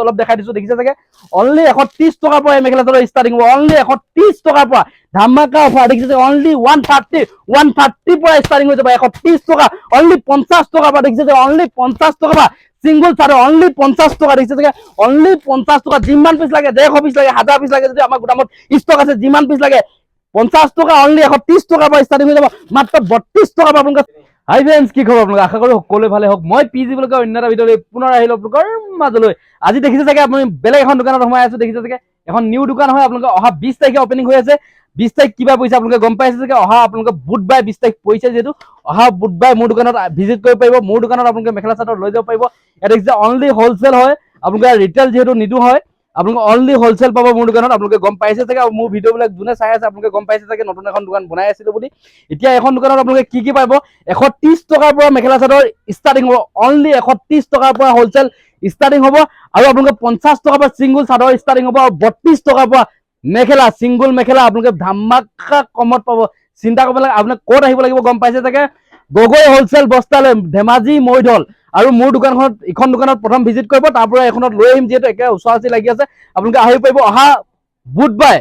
অলপ দেখাই দিছো দেখিছে চাগে অনলি 130 টকাৰ পৰা মেখেলা চাদৰ ষ্টাৰ্টিং হ'ব অনলি 130 টকাৰ পৰা ধামাকা অফাৰ দেখিছে অনলি 130 পৰা ষ্টাৰ্টিং হৈ যাব 130 টকা অনলি 50 টকাৰ পৰা দেখিছে অনলি 50 টকাৰ পৰা সিঙ্গল চাদৰ অনলি 50 টকা দেখিছে চাগে অনলি 50 টকা যিমান পিস লাগে 150 পিস লাগে 1000 পিস লাগে যদি আমাৰ গোদামত ষ্টক আছে যিমান পিস লাগে 50 টকা অনলি 130 টকাৰ পৰা ষ্টাৰ্টিং হৈ যাব মাত্ৰ 32 টকা পৰা আপোনালোকে হাই ফ্ৰেন্ডছ কি খবৰ আপোনালোক আশা কৰো সকলোৱে ভালে হওক মই পিজি বুলি অন্য এটা ভিডিঅ'লৈ পুনৰ আহিলো আপোনালোকৰ মাজলৈ আজি দেখিছে চাগে আপুনি বেলেগ এখন দোকানত সোমাই আছে দেখিছে চাগে এখন নিউ দোকান হয় আপোনালোকে অহা 20 তাৰিখে ওপেনিং হৈ আছে 20 তাৰিখ কিবা পইচা আপোনালোকে গম পাইছে চাগে অহা আপোনালোকে বুধবাৰ 20 তাৰিখ পইচা যেটো অহা বুধবাৰ মোৰ দোকানত ভিজিট কৰিব পাৰিব মোৰ দোকানত আপোনালোকে মেখেলা চাদৰ লৈ যাব পাৰিব এটা দেখিছে অনলি হোলসেল হয় আপোনালোকে ৰিটেল যেটো নিদু হয় আপোনালোকে অনলি হোলসেল পাব মোৰ দোকানত আপোনালোকে গম পাইছে চাগে মোৰ ভিডিঅ'বিলাক যোনে চাই আছে আপোনালোকে গম পাইছে চাগে নতুন এখন দোকান বনাই আছিলো বুলি এতিয়া এখন দোকানত আপোনালোকে কি পাব 130 টকাৰ পৰা মেখেলা চাদৰ ষ্টাৰ্টিং হ'ব অনলি 130 টকাৰ পৰা হোলসেল ষ্টাৰ্টিং হ'ব আৰু আপোনালোকে 50 টকাৰ পৰা সিঙ্গল চাদৰ ষ্টাৰ্টিং হ'ব আৰু 32 টকাৰ পৰা মেখেলা সিঙ্গল মেখেলা আপোনালোকে ধামাকা কমত পাব চিন্তা কৰিব লাগে আপোনাক ক'ত আহিব লাগিব গম পাইছে চাগে গগৈ হোলসেল বস্তালে ধেমাজি মৈদল আৰু মোৰ দোকানখনত এখন দোকানত প্ৰথম ভিজিট কৰিব তাৰ পৰা এখনত লৈ আহিম যেটো একে উছাচি লাগি আছে আপোনালোকে আহি পাৰিব অহা বুধবাৰ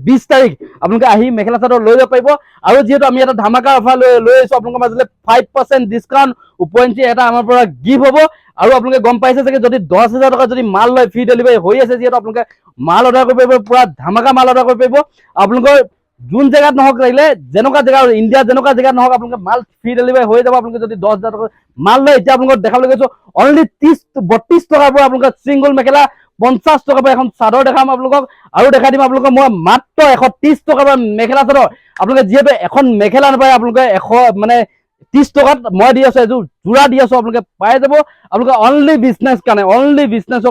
20 তাৰিখ আপোনালোকে আহি মেখেলা চাদৰ লৈ যাব পাৰিব আৰু যেটো আমি এটা ধামাকা অফাৰ লৈ আছো আপোনালোকৰ মাজলে 5% ডিসকাউন্ট উপৰঞ্চি এটা আমাৰ পৰা গিফট হ'ব আৰু আপোনালোকে গম পাইছে চাগে যদি 10000 টকা যদি মাল লয় ফ্ৰী ডেলিভাৰী হৈ আছে যেটো আপোনালোকে মাল অৰ্ডাৰ কৰিব পাৰিব পুৰা ধামাকা মাল অৰ্ডাৰ কৰিব পাৰিব আপোনালোকৰ যোন জায়গাত নহক লাগিলে যেনকা জায়গা ইন্ডিয়া যেনকা জায়গাত নহক আপোনালোকে মাল ফ্ৰী ডেলিভাৰী হৈ যাব আপোনালোকে যদি 10000 টকা মাল লয় এতিয়া আপোনালোকক দেখাবলৈ গৈছো অনলি 32 টকাৰ পৰা আপোনালোকে সিঙ্গল মেখেলা 50 টকাৰ পৰা এখন চাদৰ দেখাম আপোনালোকক আৰু দেখাই দিম আপোনালোকক মই মাত্ৰ 130 টকাৰ পৰা মেখেলা চাদৰ আপোনালোকে যেটো এখন মেখেলা নাপায় আপোনালোকে 100 মানে 30 টকাত মই দি আছো এজোৰ জুৰা দি আছো আপোনালোকে পাই যাব আপোনালোকে অনলি বিজনেছ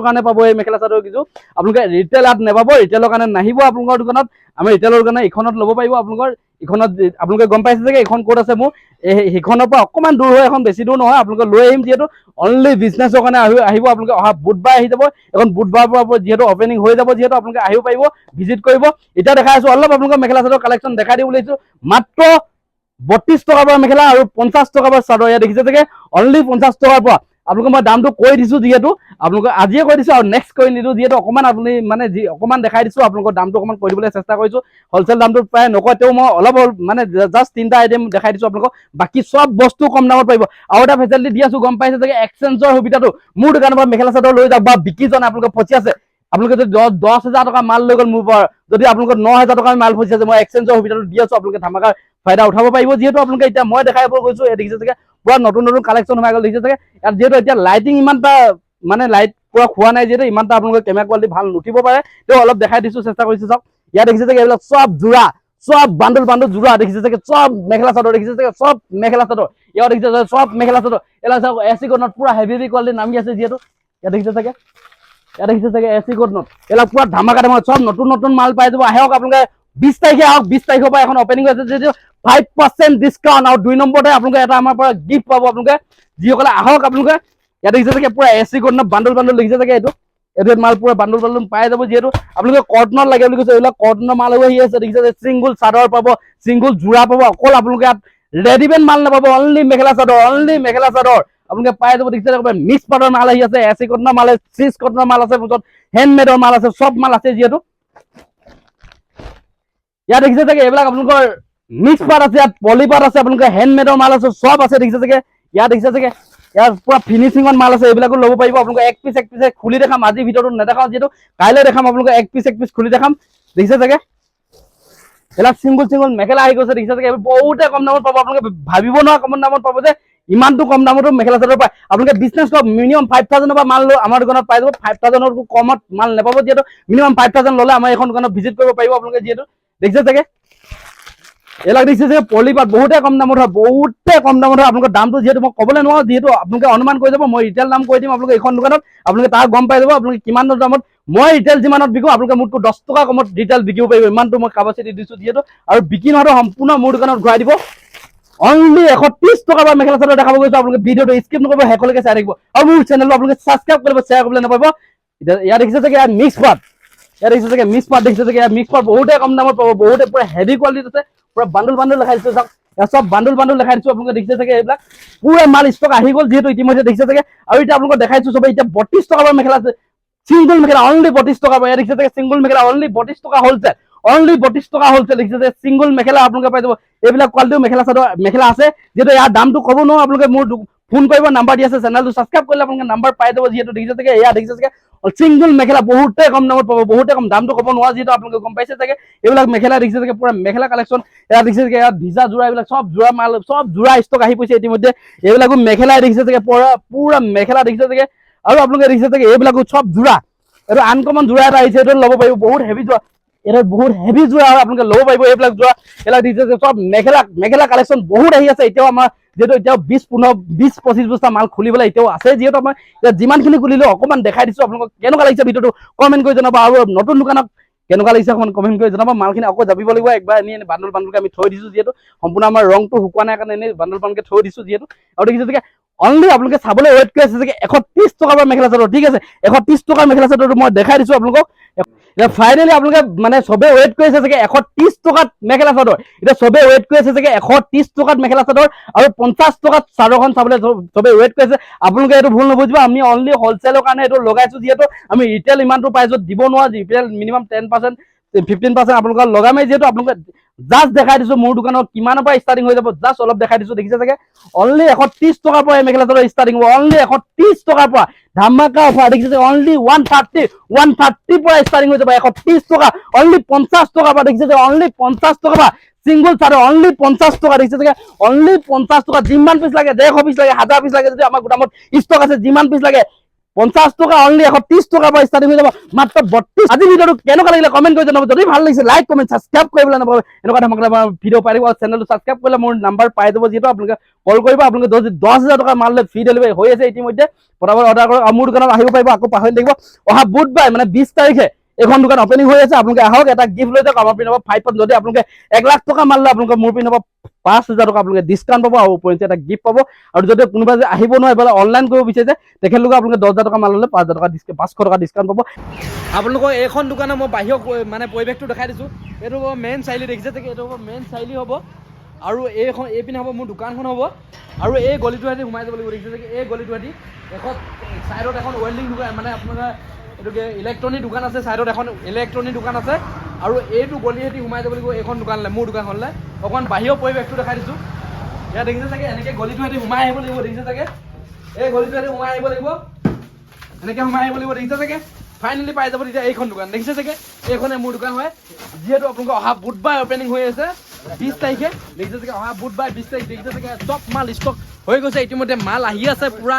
কাৰণে পাব এই মেখেলা চাদৰ কিছু আপোনালোকে ৰিটেলত নেপাব ৰিটেলৰ কাৰণে নাহিব আপোনালোকৰ দোকানত আমি ৰিটেলৰ কাৰণে ইখনত ল'ব পাৰিব আপোনালোকৰ ইখনত আপোনালোকে গম পাইছে যে ইখন কোড আছে মোৰ হিখনৰ পৰা অকমান দূৰ হয় এখন বেছি দূৰ নহয় আপোনালোকে লৈ আহিম যেটো অনলি বিজনেছৰ কাৰণে আহিব আপোনালোকে অহা বুধবাৰ আহি যাব এখন বুধবাৰ পৰা যেটো ওপেনিং হৈ যাব যেটো আপোনালোকে আহিব পাৰিব ভিজিট কৰিব এতিয়া দেখাই আছো অলপ আপোনালোকৰ মেখেলা চাদৰ কালেকচন দেখাই দিব লৈছো মাত্ৰ 32 টকাৰ পৰা মেখেলা আৰু 50 টকাৰ পৰা চাদৰ ইয়া দেখিছে চাগে অনলি 50 টকাৰ পৰা আপোনালোকে মই দামটো কৈ দিছো যেটো আপোনালোকে আজিয়ে কৈ দিছো আৰু নেক্সট কৈ নিদু যেটো অকমান আপুনি মানে অকমান দেখাই দিছো আপোনালোকৰ দামটো অকমান কৈ দিবলৈ চেষ্টা কৰিছো হোলসেল দামটো প্ৰায় নকয় তেও মই অলপ মানে জাস্ট তিনটা আইটেম দেখাই দিছো আপোনালোকক বাকি সব বস্তু কম দামত পাইব আৰু এটা ফেচিলিটি দি আছো গম পাইছে চাগে এক্সচেঞ্জৰ সুবিধাটো মোৰ দোকানৰ পৰা মেখেলা চাদৰ লৈ যাওক বা বিকি জন আপোনালোকে ফচি আছে আপোনালোকে যদি 10000 টকা মাল লৈ গল মোৰ পৰা যদি আপোনালোকৰ 9000 টকা মাল ফচি আছে মই এক্সচেঞ্জৰ সুবিধাটো দি আছো আপোনালোকে ধামাকা ফায়দা উঠাব পাৰিব যেটো আপোনালোকে এতিয়া মই দেখাই গৈছো দেখিছে চাগে পুৰা নতুন কালেকচন হৈ গল দেখিছে চাগে ইয়াত যেটো এতিয়া লাইটিং ইমানটা মানে লাইট পুৰা খোৱা নাই যেটো ইমানটা আপোনালোকে কেমেৰা কোৱালিটি ভাল নুঠিব পাৰে তেও অলপ দেখাই দিছো চেষ্টা কৰিছো চাওক ইয়াত দেখিছে চাগে এইবিলাক সব জুৰা সব বান্ডল জুৰা দেখিছে চাগে সব মেখেলা চাদৰ দেখিছে চাগে সব মেখেলা চাদৰ ইয়াত দেখিছে সব মেখেলা চাদৰ এলা চাওক এসি কোডনত পুৰা হেভি কোৱালিটি নামি আছে যেটো ইয়াত দেখিছে চাগে এসি কোডনত এলা পুৰা ধামাকা সব নতুন মাল পাই যাব আহক আপোনালোকে 20 তাৰিখে আহক 20 তাৰিখৰ পৰা এখন ওপেনিং হৈছে যেটো 5% ডিসকাউন্ট আৰু 2 নম্বৰতে আপোনালোকে এটা আমাৰ পৰা গিফট পাব আপোনালোকে যিসকলে আহক আপোনালোকে ইয়াত দেখিছে চাগে পুৰা এসি কোডনত বান্ডল দেখিছে চাগে এইটো মাল পুৰা বান্ডল পাই যাব যেটো আপোনালোকে কটনৰ লাগে বুলি কৈছে এইবিলাক কটনৰ মাল হৈ আছে দেখিছে সিঙ্গল চাদৰ পাব সিঙ্গল জুৰা পাব অকল আপোনালোকে ৰেডিমেড মাল নাপাব অনলি মেখেলা চাদৰ আপোনালোকে পাই যাব দেখিছে মিক্স পাটৰ মাল আহি আছে এসি কটনৰ মাল আছে সিস কটনৰ মাল আছে পিছত হেণ্ডমেডৰ মাল আছে সব মাল আছে যেটো ইয়াত দেখিছে চাগে এইবিলাক আপোনালোকৰ মিক্স পাট আছে ইয়াত পলি পাট আছে আপোনালোকে হেণ্ডমেডৰ মাল আছে সব আছে দেখিছে চাগে ইয়াত দেখিছে চাগে ইয়াৰ পুৰা ফিনিশিংৰ মাল আছে এইবিলাকো ল'ব পাৰিব আপোনালোকে এক পিস খুলি দেখাম আজি ভিডিঅ'টো নেদেখাও যেটো কাইলৈ দেখাম আপোনালোকে এক পিস খুলি দেখাম দেখিছে চাগে এলা সিঙ্গল মেখেলা আহি গৈছে দেখিছে চাগে বহুতে কম দামত পাব আপোনালোকে ভাবিব নোৱাৰা কম দামত পাব যে ইমানটো কম দামতো মেখেলা চাদৰ পায় আপোনালোকে বিজনেছ কৰক মিনিমাম 5000 পৰা মাল লৈ আমাৰ দোকানত পাই যাব 5000 ৰ কমত মাল নেপাব যেটো মিনিমাম 5000 ললে আমাৰ এখন দোকানত ভিজিট কৰিব পাৰিব আপোনালোকে যেটো দেখিছে চাগে এলাক দেখিছে যে পলিপাট বহুতে কম দামত হয় আপোনালোকৰ দামটো যেটো মই ক'বলৈ নোৱাৰো যেটো আপোনালোকে অনুমান কৰি যাব মই ৰিটেল দাম কৈ দিম আপোনালোকে এখন দোকানত আপোনালোকে তাৰ গম পাই যাব আপোনালোকে কিমান দামত মই ৰিটেল যিমানত বিকো আপোনালোকে মোতকৈ 10 টকা কমত ৰিটেল বিকিব পাৰিব ইমানটো মই কাপাসিটি দিছো যেটো আৰু বিকি নহটো সম্পূৰ্ণ মোৰ দোকানত ঘূৰাই দিব অনলি 130 টকা পৰা মেখেলা চাদৰ দেখাব গৈছো আপোনালোকে ভিডিঅ'টো স্কিপ নকৰিব হেকলৈকে চাই থাকিব আৰু মোৰ চেনেলটো আপোনালোকে সাবস্ক্ৰাইব কৰিব শ্বেয়াৰ কৰিবলৈ নাপাব ইয়াত দেখিছে চাগে ইয়াত মিক্স পাট দেখিছে চাগে মিক্স পাট বহুতে কম দামত পাব বহুতে পুৰা হেভি কোৱালিটি আছে পুৰা বান্ডল দেখাই দিছো চাওক সব বান্ডল দেখাই দিছো আপোনালোকে দেখিছে চাগে এইবিলাক পুৰা মাল ষ্টক আহি গল যেটো ইতিমধ্যে দেখিছে চাগে আৰু এটা আপোনালোকক দেখাইছো সবে এতিয়া 32 টকা পৰা মেখেলা আছে সিঙ্গল মেখেলা অনলি 32 টকা পায় দেখিছে যে সিঙ্গল মেখেলা অনলি 32 টকা হোলসেল অনলি 32 টকা হোলসেল দেখিছে যে সিঙ্গল মেখেলা আপোনালোকে পাই যাব এইবিলাক কোৱালিটিও মেখেলা চাদৰ মেখেলা আছে যেটো ইয়াৰ দামটো ক'ব ন আপোনালোকে মোৰ ফোন কৰিব নাম্বাৰ দি আছে চেনেলটো সাবস্ক্ৰাইব কৰিলে আপোনালোকে নাম্বাৰ পাই যাব যেটো দেখিছে যে এয়া দেখিছে যে সিঙ্গল মেখেলা বহুতে কম দামত পাব বহুতে কম দামটো ক'ব নোৱাৰা যেটো আপোনালোকে গম পাইছে চাগে এইবিলাক মেখেলা দেখিছে যে পুৰা মেখেলা কালেকচন এয়া দেখিছে যে ইয়াত ভিজা জোৰা এইবিলাক সব জোৰা মাল সব জোৰা ষ্টক আহি পইছে ইতিমধ্যে এইবিলাকো মেখেলা দেখিছে যে পুৰা মেখেলা দেখিছে যে আৰু আপোনালোকে দেখিছে যে এইবিলাকো সব জোৰা এটা আনকমন জোৰা এটা আহিছে এইটো ল'ব পাৰিব বহুত হেভি জোৰা এটা বহুত হেভি জোৰা আৰু আপোনালোকে ল'ব পাৰিব এইবিলাক জোৰা এলা দিছে যে সব মেখেলা কালেকচন বহুত আহি আছে এতিয়াও আমাৰ যেটো এতিয়াও 20-25 বস্তা মাল খুলিবলৈ এতিয়াও আছে যেটো আমাৰ যিমানখিনি খুলিলো অকমান দেখাই দিছো আপোনালোকক কেনেকুৱা লাগিছে ভিডিওটো কমেন্ট কৰি জনাব আৰু নতুন দোকানত কেনেকুৱা লাগিছে অকমান কমেন্ট কৰি জনাব মালখিনি আকৌ যাবিব লাগিব একবাৰ এনে বান্ডলকে আমি থৈ দিছো যেটো সম্পূৰ্ণ আমাৰ ৰংটো শুকুৱা নাই কাৰণে এনে বান্ডলকে থৈ দিছো যেটো আৰু দেখিছে যে অনলি আপোনালোকে চাবলৈ ওয়েট কৰি আছে যে 130 টকাৰ মেখেলা চাদৰ ঠিক আছে 130 টকাৰ মেখেলা চাদৰটো মই দেখাই দিছো আপোনালোকক এতিয়া ফাইনালি আপোনালোকে মানে সবে ওয়েট কৰি আছে যে 130 টকাত মেখেলা চাদৰ এটা সবে ওয়েট কৰি আছে যে 130 টকাত মেখেলা চাদৰ আৰু 50 টকাত চাদৰখন চাবলৈ সবে ওয়েট কৰি আছে আপোনালোকে এটো ভুল নবুজিবা আমি অনলি হোলসেলৰ কাৰণে এটো লগাইছো যেটো আমি ৰিটেল ইমানটো প্ৰাইজত দিব নোৱাৰো ৰিটেল মিনিমাম 10% 15% আপোনালোকক লগামে যেটো আপোনালোকে জাস্ট দেখাই দিছো মোৰ দোকানত কিমানৰ পৰা ষ্টাৰ্টিং হৈ যাব জাস্ট অলপ দেখাই দিছো দেখিছে চাগে অনলি 130 টকাৰ পৰা মেখেলা চাদৰ ষ্টাৰ্টিং হ'ব অনলি 130 টকাৰ পৰা ধামাকা অফাৰ দেখিছে অনলি 130 পৰা ষ্টাৰ্টিং হৈ যাব 130 টকা অনলি 50 টকা পৰা দেখিছে অনলি 50 টকা পৰা সিঙ্গল চাদৰ অনলি 50 টকা দেখিছে যে অনলি 50 টকা যিমান পিস লাগে 150 পিস লাগে 1000 পিস লাগে যদি আমাৰ গোদামত ষ্টক আছে যিমান পিস লাগে 50 টকা অনলি 130 টকা পৰা ষ্টাৰ্টিং হৈ যাব মাত্ৰ 32 আজি ভিডিওটো কেনেকুৱা লাগিলে কমেন্ট কৰি জনাব যদি ভাল লাগিছে লাইক কমেন্ট সাবস্ক্ৰাইব কৰিবলৈ নাপাব এনেকুৱা ধৰণৰ ভিডিও পাই দিব চেনেলটো সাবস্ক্ৰাইব কৰিলে মোৰ নাম্বাৰ পাই যাব যেটো আপোনালোকে কল কৰিব আপোনালোকে 10000 টকা মাল লৈ ফ্ৰী ডেলিভাৰী হৈ আছে ইতিমধ্যে পৰাবৰ অৰ্ডাৰ কৰক মোৰ দোকানত আহিব পাৰিব আকৌ পাহৰি থাকিব অহা বুধবাৰ মানে 20 তাৰিখে এখন দোকান ওপেনিং হৈ আছে আপোনালোকে আহক এটা গিফট লৈ যাওক আমাৰ পিনৰ 5 যদি আপোনালোকে 1 লাখ টকা মাল লৈ আপোনালোকে মোৰ পিনৰ 5000 টকা আপোনালোকে ডিসকাউন্ট পাব আৰু উপৰিঞ্চি এটা গিফট পাব আৰু যদি কোনোবা যে আহিব নোৱাৰে বলে অনলাইন কৰিব বিচাৰিছে তেখেতলোকে আপোনালোকে 10000 টকা মাল ল'লে 5000 টকা ডিসকাউন্ট 500 টকা ডিসকাউন্ট পাব আপোনালোকক এইখন দোকানে মই বাহিৰ মানে পৰিৱেশটো দেখাই দিছো এটো মেইন চাইলি দেখিছে যে এটো মেইন চাইলি হ'ব আৰু এইখন এইপিনে হ'ব মোৰ দোকানখন হ'ব আৰু এই গলিটো হেতি ঘুমাই যাব লাগিব দেখিছে যে এই গলিটো হেতি এখন সাইডত এখন ওয়েল্ডিং দোকান মানে আপোনালোকে এটোকে ইলেক্ট্ৰনিক দোকান আছে সাইডত এখন ইলেক্ট্ৰনিক দোকান আছে আৰু এইটো গলি হেতি ঘুমাই যাব লাগিব এইখন দোকানলে মোৰ দোকানখনলে অকমান বাহিৰৰ পৰিৱেশটো দেখাই দিছো ইয়া দেখিছে চাগে এনেকে গলিটো হেতি ঘুমাই আহিব লাগিব দেখিছে চাগে এই গলিটো হেতি ঘুমাই আহিব লাগিব এনেকে ঘুমাই আহিব লাগিব দেখিছে চাগে ফাইনালি পাই যাব এতিয়া এইখন দোকান দেখিছে চাগে এইখনে মোৰ দোকান হয় যেহেতু আপোনালোকে অহা বুধবাৰ ওপেনিং হৈ আছে 20 তাৰিখে দেখিছে চাগে অহা বুধবাৰ 20 তাৰিখ দেখিছে চাগে সব মাল ষ্টক হৈ গৈছে ইতিমধ্যে মাল আহি আছে পুৰা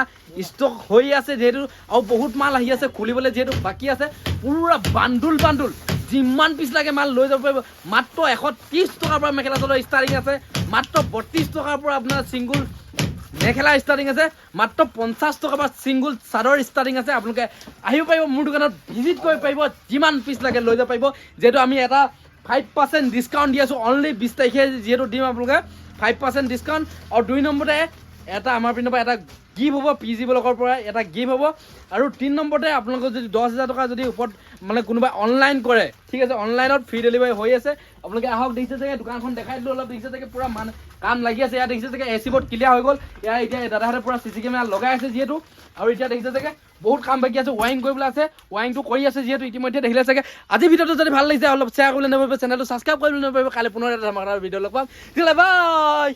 ষ্টক হৈ আছে যেহেতু আৰু বহুত মাল আহি আছে খুলিবলৈ যেহেতু বাকি আছে পুৰা বান্ডুল যিমান পিস লাগে মাল লৈ যাব পাৰিব মাত্ৰ 130 টকাৰ পৰা মেখেলা চাদৰ ষ্টাৰ্টিং আছে মাত্ৰ 32 টকাৰ পৰা আপোনাৰ সিঙ্গল মেখেলা ষ্টাৰ্টিং আছে মাত্ৰ 50 টকা পৰা সিঙ্গল চাদৰ ষ্টাৰ্টিং আছে আপোনালোকে আহিব পাৰিব মোৰ দোকানত ভিজিট কৰিব পাৰিব যিমান পিস লাগে লৈ যাব পাৰিব যেহেতু আমি এটা 5% ডিসকাউন্ট দি আছো অনলি 20 তাৰিখে যেহেতু দিম আপোনালোকে 5% ডিসকাউন্ট আৰু 2 নম্বৰতে এটা আমাৰ পিনৰ পৰা এটা গিফট হ'ব পিজি ব্লকৰ পৰা এটা গিফট হ'ব আৰু 3 নম্বৰতে আপোনালোকৰ যদি 10000 টকা যদি ওপৰত মানে কোনোবা অনলাইন কৰে ঠিক আছে অনলাইনত ফ্ৰী ডেলিভাৰী হৈ আছে আপোনালোকে আহক দেখিছে যে দোকানখন দেখাই দিলো অলপ দেখিছে যে পুৰা মান কাম লাগি আছে ইয়া দেখিছে যে এসি বোৰ্ড ক্লিয়াৰ হৈ গ'ল ইয়া এতিয়া দাদাহঁতে পুৰা সিসি কেমেৰা লগাই আছে যেহেতু আৰু এতিয়া দেখিছে যে বহুত কাম বাকি আছে ওয়াইং কৰিবলৈ আছে ওয়াইংটো কৰি আছে যেহেতু ইতিমধ্যে দেখিলে চাগে আজি ভিডিওটো যদি ভাল লাগিছে অলপ শ্বেয়াৰ কৰিবলৈ নাপাব চেনেলটো সাবস্ক্ৰাইব কৰিবলৈ নাপাব কালি পুনৰ এটা ধমাকাৰ ভিডিও লগ পাম বাই